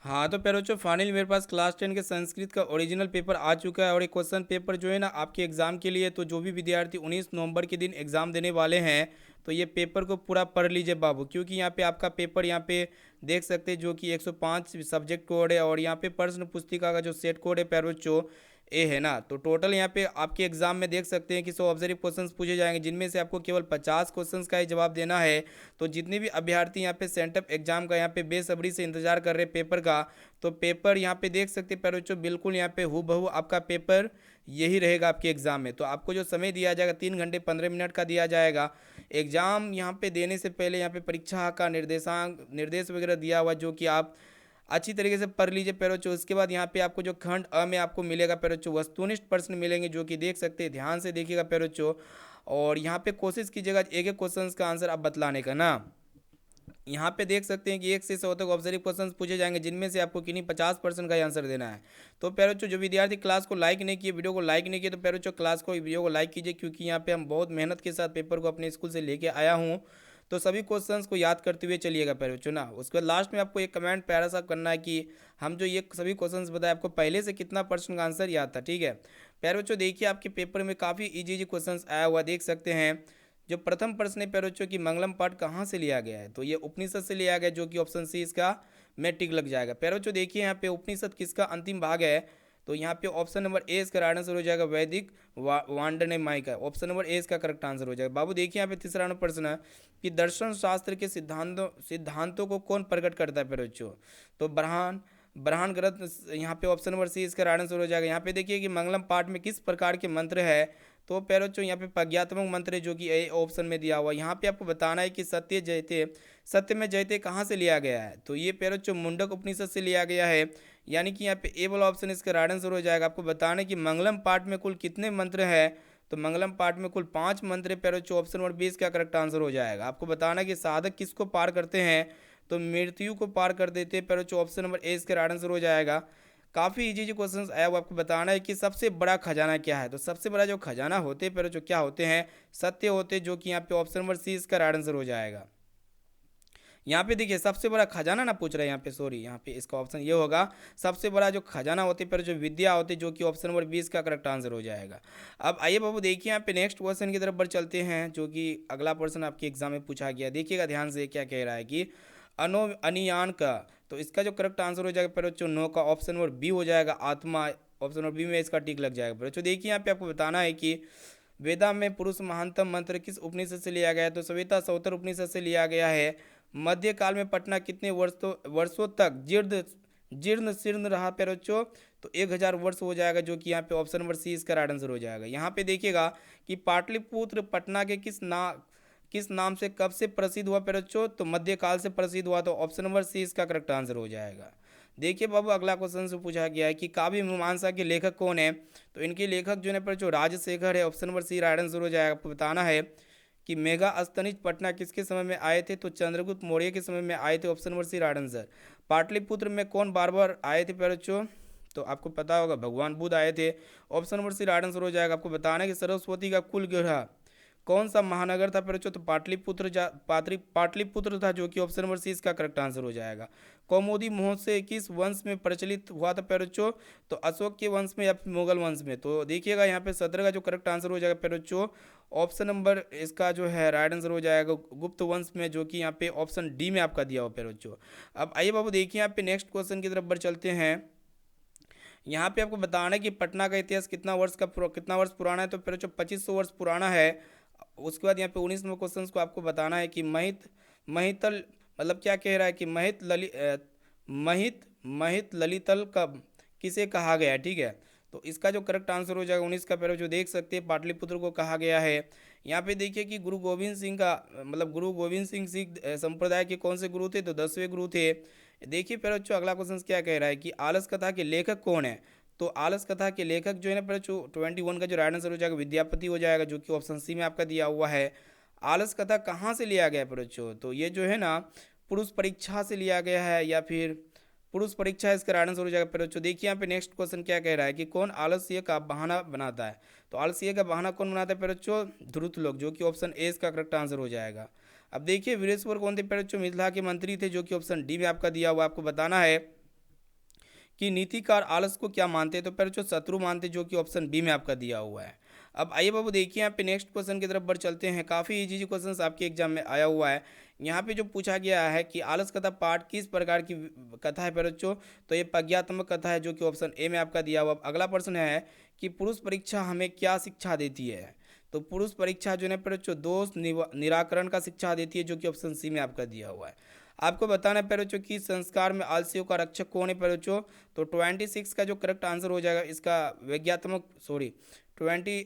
हाँ तो प्यारे बच्चों, फाइनली मेरे पास क्लास 10 के संस्कृत का ओरिजिनल पेपर आ चुका है। और एक क्वेश्चन पेपर जो है ना आपके एग्ज़ाम के लिए, तो जो भी विद्यार्थी 19 नवंबर के दिन एग्ज़ाम देने वाले हैं, तो ये पेपर को पूरा पढ़ लीजिए बाबू, क्योंकि यहाँ पे आपका पेपर यहाँ पे देख सकते हैं जो कि 105 सब्जेक्ट कोड है। और यहाँ पे प्रश्न पुस्तिका का जो सेट कोड है प्यारे बच्चों ए है ना, तो टोटल यहाँ पे आपके एग्जाम में देख सकते हैं कि 100 ऑब्जर्व क्वेश्चंस पूछे जाएंगे, जिनमें से आपको केवल 50 क्वेश्चंस का ही जवाब देना है। तो जितने भी अभ्यर्थी यहाँ पे सेंटअप एग्जाम का यहाँ पे बेसब्री से इंतजार कर रहे हैं पेपर का, तो पेपर यहाँ पे देख सकते हैं प्यारे बच्चों, बिल्कुल यहाँ पे हूबहू आपका पेपर यही रहेगा आपके एग्जाम में। तो आपको जो समय दिया जाएगा 3 घंटे 15 मिनट का दिया जाएगा। एग्जाम यहाँ पे देने से पहले यहाँ पे परीक्षा का निर्देश वगैरह दिया हुआ, जो कि आप अच्छी तरीके से पढ़ लीजिए प्यारे बच्चों। उसके बाद यहाँ पे आपको जो खंड अ में आपको मिलेगा प्यारे बच्चों, वस्तुनिष्ठ प्रश्न मिलेंगे, जो कि देख सकते हैं, ध्यान से देखिएगा प्यारे बच्चों। और यहाँ पे कोशिश कीजिएगा एक एक क्वेश्चन का आंसर आप बतलाने का ना। यहाँ पे देख सकते हैं कि 1 से 100 तक ऑब्जर्व क्वेश्चंस पूछे जाएंगे, जिनमें से आपको किन्हीं 50% का ही आंसर देना है। तो प्यारे बच्चों, जो विद्यार्थी क्लास को लाइक नहीं किए, वीडियो को लाइक नहीं किए, तो प्यारे बच्चों क्लास को वीडियो को लाइक कीजिए, क्योंकि यहाँ पे हम बहुत मेहनत के साथ पेपर को अपने स्कूल से लेके आया हूँ। तो सभी क्वेश्चंस को याद करते हुए चलिएगा प्यारे बच्चों ना। उसके बाद लास्ट में आपको एक कमेंट प्यारा सा करना है कि हम जो ये सभी क्वेश्चंस बताए, आपको पहले से कितना परसेंट का आंसर याद था, ठीक है। प्यारे बच्चों देखिए, आपके पेपर में काफ़ी इजी क्वेश्चंस आया हुआ देख सकते हैं। जो प्रथम प्रश्न है प्यारे बच्चों की मंगलम पाठ कहाँ से लिया गया है, तो ये उपनिषद से लिया गया, जो कि ऑप्शन सी इसका में टिक लग जाएगा। प्यारे बच्चों देखिए, यहाँ पे उपनिषद किसका अंतिम भाग है, तो यहाँ पे ऑप्शन नंबर ए इसका राइट आंसर हो जाएगा, वैदिक वांडनेमाई का ऑप्शन नंबर ए इसका करेक्ट आंसर हो जाएगा। बाबू देखिए, यहाँ पे तीसरा नंबर प्रश्न है कि दर्शन शास्त्र के सिद्धांतों को कौन प्रकट करता है प्यारे बच्चों, तो ब्रह्मांड ब्रह्मांड ग्रंथ, यहाँ पे ऑप्शन नंबर सी इसका राइट आंसर हो जाएगा। यहाँ पे देखिए कि मंगलम पाठ में किस प्रकार के मंत्र है, तो प्यारे बच्चों यहाँ पे प्रज्ञात्मक मंत्र है, जो कि ए ऑप्शन में दिया हुआ है। यहाँ पे आपको बताना है कि सत्य में जयते कहाँ से लिया गया है, तो ये प्यारे बच्चों मुंडक उपनिषद से लिया गया है। यानी कि यहाँ पे ए वाला ऑप्शन इसका राइट आंसर हो जाएगा। आपको बताना है कि मंगलम पाठ में कुल कितने मंत्र हैं, तो मंगलम पाठ में कुल 5 मंत्र है प्यारे बच्चों, ऑप्शन नंबर 20 का करेक्ट आंसर हो जाएगा। आपको बताना है कि साधक किसको पार करते हैं, तो मृत्यु को पार कर देते हैं प्यारे बच्चों, ऑप्शन नंबर ए इसका राइट आंसर हो जाएगा। काफ़ी इजी क्वेश्चंस आया वो आपको बताना है कि सबसे बड़ा खजाना क्या है, तो सबसे बड़ा जो खजाना होते हैं प्यारे बच्चों क्या होते हैं, सत्य होते हैं, जो कि यहाँ पे ऑप्शन नंबर सी इसका राइट आंसर हो जाएगा। यहाँ पे देखिए सबसे बड़ा खजाना ना पूछ रहा है यहाँ पे, सॉरी, यहाँ पे इसका ऑप्शन ये होगा, सबसे बड़ा जो खजाना होते पर जो विद्या होती है, जो कि ऑप्शन नंबर 20 का करेक्ट आंसर हो जाएगा। अब आइए बाबू देखिए, यहाँ पे नेक्स्ट क्वेश्चन की तरफ बढ़ चलते हैं, जो कि अगला क्वेश्चन आपके एग्जाम में पूछा गया। देखिएगा ध्यान से क्या कह रहा है कि अनो अनियान का, तो इसका जो करेक्ट आंसर हो जाएगा पर बच्चों नो का ऑप्शन नंबर बी हो जाएगा, आत्मा, ऑप्शन नंबर बी में इसका टिक लग जाएगा। बच्चों देखिए, यहाँ पे आपको बताना है कि वेदा में पुरुष महानतम मंत्र किस उपनिषद से लिया गया है, तो सवेता सौतर उपनिषद से लिया गया है। मध्यकाल में पटना कितने वर्षों तक जीर्ण जीर्ण शीर्ण रहा प्यारे बच्चों, तो 1000 वर्ष हो जाएगा, जो कि यहाँ पे ऑप्शन नंबर सी इसका राइट आंसर हो जाएगा। यहाँ पे देखिएगा कि पाटलिपुत्र पटना के किस नाम से कब से प्रसिद्ध हुआ प्यारे बच्चों, तो मध्यकाल से प्रसिद्ध हुआ, तो ऑप्शन नंबर सी इसका करेक्ट आंसर हो जाएगा। देखिए बाबू, अगला क्वेश्चन से पूछा गया है कि काव्य मीमांसा के लेखक कौन है, तो इनके लेखक जो है पर जो राजशेखर है, option number C right answer हो जाएगा। आपको बताना है कि मेगा अस्तनिज पटना किसके समय में आए थे, तो चंद्रगुप्त मौर्य के समय में आए थे, option number C right answer. Pataliputra में कौन बार बार आए थे प्यारे बच्चों, तो आपको पता होगा भगवान बुद्ध आए थे, option number C right answer हो जाएगा। आपको बताना है कि सरस्वती का कुल ग्रह कौन सा महानगर था प्यारे बच्चों, तो पाटलिपुत्र था, जो कि ऑप्शन नंबर सी इसका करेक्ट आंसर हो जाएगा। कौमुदी महोत्सव किस वंश में प्रचलित हुआ था प्यारे बच्चों, तो अशोक के वंश में या फिर मुगल वंश में, तो देखिएगा यहाँ पे 17 का जो करेक्ट आंसर हो जाएगा प्यारे बच्चों, ऑप्शन नंबर इसका जो है राइट आंसर हो जाएगा गुप्त वंश में, जो कि यहाँ पे ऑप्शन डी में आपका दिया हुआ प्यारे बच्चों। अब आइए बाबू देखिए, यहाँ पे नेक्स्ट क्वेश्चन की तरफ बढ़ चलते हैं। यहाँ पे आपको बताना है कि पटना का इतिहास कितना वर्ष पुराना है, तो प्यारे बच्चों 2500 वर्ष पुराना है। उसके बाद यहाँ पे 19 नंबर क्वेश्चन को आपको बताना है कि महितल मतलब क्या कह रहा है कि महित ललितल कब किसे कहा गया है, ठीक है। तो इसका जो करेक्ट आंसर हो जाएगा 19 का, पहले जो देख सकते हैं पाटलिपुत्र को कहा गया है। यहाँ पे देखिए कि गुरु गोविंद सिंह सिख संप्रदाय के कौन से गुरु थे, तो 10वें गुरु थे। देखिए पहले बच्चों अगला क्वेश्चन क्या कह रहा है कि आलस कथा के लेखक कौन है, तो आलस कथा के लेखक जो है ना पहले 21 का जो राइट आंसर हो जाएगा विद्यापति हो जाएगा, जो कि ऑप्शन सी में आपका दिया हुआ है। आलस कथा कहाँ से लिया गया है बच्चों, तो ये जो है ना पुरुष परीक्षा से लिया गया है, या फिर पुरुष परीक्षा इसका राइट आंसर हो जाएगा बच्चों। देखिए यहाँ पे नेक्स्ट क्वेश्चन क्या कह रहा है कि कौन आलस्य का बहाना बनाता है, तो आलस्य का बहाना कौन बनाता है बच्चों, ध्रुत लोग, जो कि ऑप्शन ए इसका करेक्ट आंसर हो जाएगा। अब देखिए वीरेश्वर कौन थे बच्चों, मिथिला के मंत्री थे, जो कि ऑप्शन डी में आपका दिया हुआ। आपको बताना है कि नीतिकार आलस को क्या मानते हैं, तो पहले जो शत्रु मानते हैं, जो कि ऑप्शन बी में आपका दिया हुआ है। अब आइए बाबू देखिए यहाँ पे नेक्स्ट क्वेश्चन की तरफ बढ़ चलते हैं। काफ़ी इजी क्वेश्चन आपके एग्जाम में आया हुआ है। यहाँ पे जो पूछा गया है कि आलस कथा पाठ किस प्रकार की कथा है बच्चों, तो ये प्रज्ञात्मक कथा है, जो कि ऑप्शन ए में आपका दिया हुआ। अब अगला प्रश्न है कि पुरुष परीक्षा हमें क्या शिक्षा देती है, तो पुरुष परीक्षा जो है बच्चों दोष निराकरण का शिक्षा देती है, जो कि ऑप्शन सी में आपका दिया हुआ है। आपको बताना है बच्चों कि संस्कार में आलसियों का रक्षक कौन है बच्चों, तो 26 का जो करेक्ट आंसर हो जाएगा इसका वैज्ञात्मक 20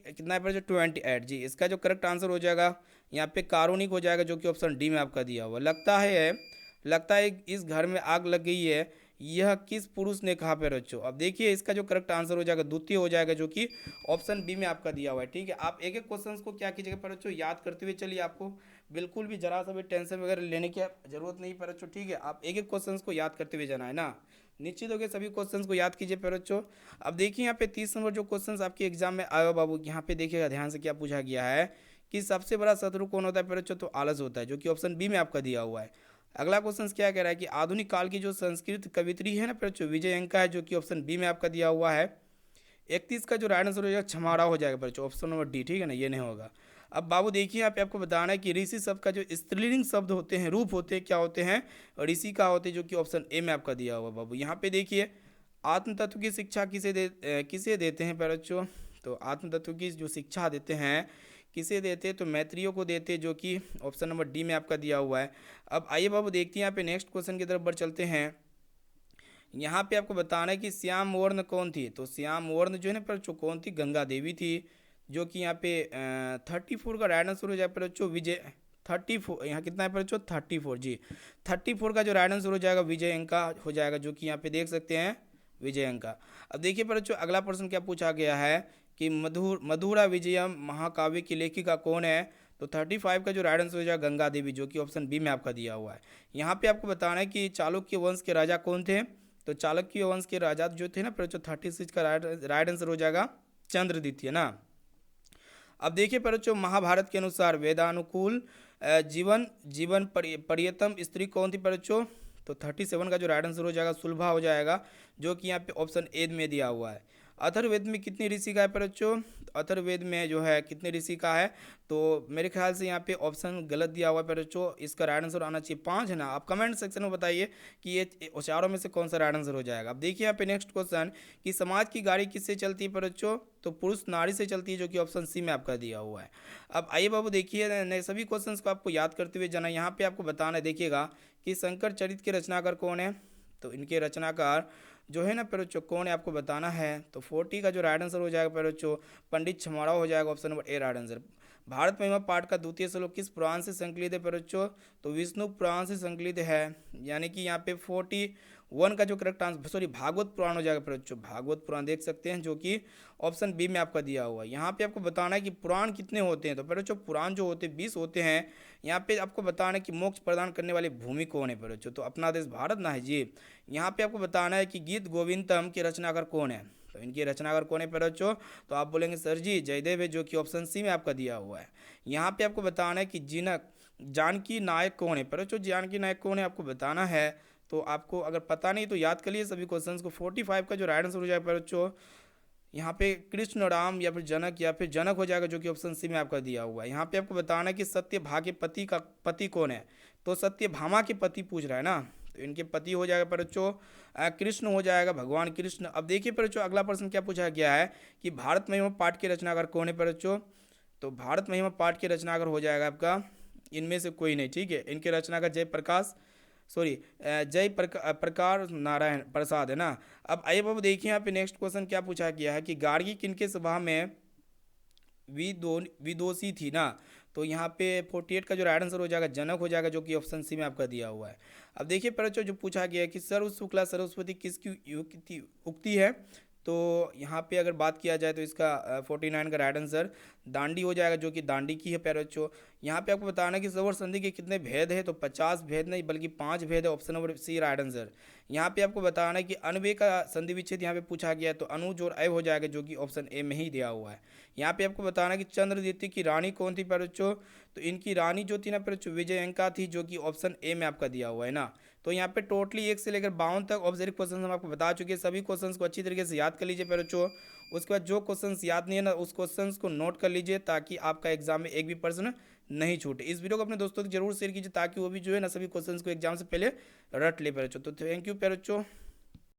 कितना है बच्चों 28 जी, इसका जो करेक्ट आंसर हो जाएगा यहाँ पे कारुणिक हो जाएगा, जो कि ऑप्शन डी में आपका दिया हुआ। लगता है इस घर में आग लग गई है, यह किस पुरुष ने कहा पे बच्चों। अब देखिए इसका जो करेक्ट आंसर हो जाएगा द्वितीय हो जाएगा, जो कि ऑप्शन बी में आपका दिया हुआ है। ठीक है, आप एक एक क्वेश्चन को क्या कीजिएगा पर बच्चों याद करते हुए चलिए, आपको बिल्कुल भी जरा सा भी टेंशन वगैरह लेने की जरूरत नहीं पर बच्चों। ठीक है, आप एक एक क्वेश्चन को याद करते हुए जाना है ना, निश्चित हो गए सभी क्वेश्चंस को याद कीजिए पर बच्चों। अब देखिए यहाँ पे 30 नंबर जो क्वेश्चंस आपके एग्जाम में आया बाबू, यहाँ पे देखिएगा ध्यान से क्या पूछा गया है कि सबसे बड़ा शत्रु कौन होता है पर बच्चों, तो आलस होता है, जो कि ऑप्शन बी में आपका दिया हुआ है। अगला क्वेश्चन क्या कह रहा है कि आधुनिक काल की जो संस्कृत कवित्री है ना पर बच्चों विजयंका है, जो कि ऑप्शन बी में आपका दिया हुआ है। 31 का जो राइट आंसर हो जाएगा छमारा हो जाएगा बच्चों, ऑप्शन नंबर डी। ठीक है ना, ये नहीं होगा। अब बाबू देखिए यहाँ पे आपको बताना है कि ऋषि शब्द का जो स्त्रीलिंग शब्द होते हैं, रूप होते हैं, क्या होते हैं, ऋषि का होते हैं, जो कि ऑप्शन ए में आपका दिया हुआ बाबू। यहाँ पे देखिए आत्म तत्व की शिक्षा किसे देते हैं बच्चों, तो आत्म तत्व की जो शिक्षा देते हैं किसे देते हैं, तो मैत्रियों को देते हैं, जो कि ऑप्शन नंबर डी में आपका दिया हुआ है। अब आइए बाबू देखते हैं यहाँ पे नेक्स्ट क्वेश्चन की तरफ बढ़ चलते हैं। यहाँ पे आपको बताना है कि श्याम वर्ण कौन थी, तो श्याम वर्ण जो है ना बच्चों कौन थी, गंगा देवी थी, जो कि यहाँ पे 34 का राइट आंसर हो जाएगा बच्चों विजय 34। यहाँ कितना है बच्चों 34 जी, 34 का जो राइट आंसर हो जाएगा विजय अंका हो जाएगा, जो कि यहाँ पे देख सकते हैं विजय अंका। अब देखिए बच्चों अगला प्रश्न क्या पूछा गया है कि मधुरा विजयम महाकाव्य की लेखिका कौन है, तो 35 का जो राइट आंसर हो जाएगा गंगा देवी, जो कि ऑप्शन बी में आपका दिया हुआ है। यहाँ पे आपको बताना है कि चालुक्य वंश के राजा कौन थे, तो चाणक्य वंश के राजा जो थे ना पर 36 का राइट आंसर हो जाएगा चंद्रद्वितीय ना। अब देखिए पर महाभारत के अनुसार वेदानुकूल जीवन जीवन प्रियतम स्त्री कौन थी पर तो 37 का जो राइट आंसर हो जाएगा सुलभा हो जाएगा, जो कि यहाँ पे ऑप्शन ए में दिया हुआ है। अथर्ववेद में कितनी ऋषि का है पर बच्चों, अथर्ववेद में जो है कितने ऋषि का है, तो मेरे ख्याल से यहाँ पे ऑप्शन गलत दिया हुआ है पर बच्चों, इसका राइट आंसर आना चाहिए 5 है ना। आप कमेंट सेक्शन में बताइए कि ये चारों में से कौन सा राइट आंसर हो जाएगा। अब देखिए यहाँ पे नेक्स्ट क्वेश्चन कि समाज की गाड़ी किससे चलती है पर बच्चों, तो पुरुष नारी से चलती है, जो कि ऑप्शन सी में आपका दिया हुआ है। अब आइए बाबू देखिए सभी क्वेश्चन को आपको याद करते हुए जाना। यहाँ पे आपको बताना है देखिएगा कि शंकर चरित्र के रचनाकार कौन है, तो इनके रचनाकार जो है ना पर बच्चों कौन है आपको बताना है, तो 40 का जो राइट आंसर हो जाएगा पर बच्चों पंडित छमाराव हो जाएगा, option number A right answer. Bharat महिमा पाठ का द्वितीय श्लोक किस पुराण से संकलित है पर बच्चों, तो विष्णु पुराण से संकलित है, यानी कि यहाँ पे 41 का जो करेक्ट आंसर भागवत पुराण हो जाएगा पर बच्चों, भागवत पुराण देख सकते हैं, जो कि ऑप्शन बी में आपका दिया हुआ है। यहाँ पे आपको बताना है कि पुराण कितने होते हैं, तो पर बच्चों पुराण जो होते हैं 20 होते हैं। यहाँ पे आपको बताना है कि मोक्ष प्रदान करने वाली भूमि कौन है पर बच्चों, तो अपना देश भारत ना है जी। यहाँ पे आपको बताना है कि गीत गोविंदम के रचनाकार कौन है, तो इनके रचनाकार कौन है पर बच्चों, तो आप बोलेंगे सर जी जयदेव है, जो कि ऑप्शन सी में आपका दिया हुआ है। यहाँ पे आपको बताना है कि जानकी नायक कौन है पर बच्चों, जानकी नायक कौन है आपको बताना है, तो आपको अगर पता नहीं तो याद कर लिए सभी क्वेश्चंस को। 45 का जो राइट आंसर हो जाएगा पर बच्चों यहाँ पे कृष्ण राम या फिर जनक हो जाएगा, जो कि ऑप्शन सी में आपका दिया हुआ है। यहाँ पे आपको बताना है कि सत्यभा के पति कौन है, तो सत्यभामा के पति पूछ रहा है ना, तो इनके पति हो जाएगा पर बच्चों कृष्ण हो जाएगा, भगवान कृष्ण। अब देखिए पर बच्चों अगला प्रश्न क्या पूछा गया है कि भारत महिमा पाठ के रचनाकार कौन है पर बच्चों, तो भारत महिमा पाठ के रचनाकार हो जाएगा आपका इनमें से कोई नहीं। ठीक है, इनके रचनाकार प्रकार नारायण प्रसाद है ना। अब आइए बाबू देखिए यहाँ पे नेक्स्ट क्वेश्चन क्या पूछा गया है कि गार्गी किनके सभा में विदोषी थी ना, तो यहाँ पे 48 का जो राइट आंसर हो जाएगा जनक हो जाएगा, जो कि ऑप्शन सी में आपका दिया हुआ है। अब देखिए पर जो पूछा गया है कि सर्व शुक्ला सरस्वती किसकी उक्ति है, तो यहाँ पे अगर बात किया जाए तो इसका 49 का राइट आंसर दांडी हो जाएगा, जो कि दांडी की है प्यारे बच्चों। यहाँ पे आपको बताना है कि सवर संधि के कितने भेद है, तो 50 भेद नहीं बल्कि 5 भेद है, option number C right answer. यहाँ पे आपको बताना है कि अनवे का संधि विच्छेद यहाँ पे पूछा गया है, तो अनुज और अय हो जाएगा, जो कि ऑप्शन ए में ही दिया हुआ है। यहाँ पे आपको बताना है कि चंद्रदीप्ति की रानी कौन थी प्यारे बच्चों, तो इनकी रानी जो थी ना प्यारे बच्चों विजयंका थी, जो कि ऑप्शन ए में आपका दिया हुआ है ना। तो यहाँ पे टोटली 1 से लेकर 52 तक ऑब्जेक्टिव क्वेश्चन हम आपको बता चुके हैं। सभी क्वेश्चंस को अच्छी तरीके से याद कर लीजिए प्यारे बच्चों। उसके बाद जो क्वेश्चंस याद नहीं है ना, उस क्वेश्चंस को नोट कर लीजिए ताकि आपका एग्जाम में एक भी प्रश्न नहीं छूटे। इस वीडियो को अपने दोस्तों को जरूर शेयर कीजिए ताकि वो भी जो है ना सभी क्वेश्चंस को एग्जाम से पहले रट ले प्यारे बच्चों। तो थैंक यू प्यारे बच्चों।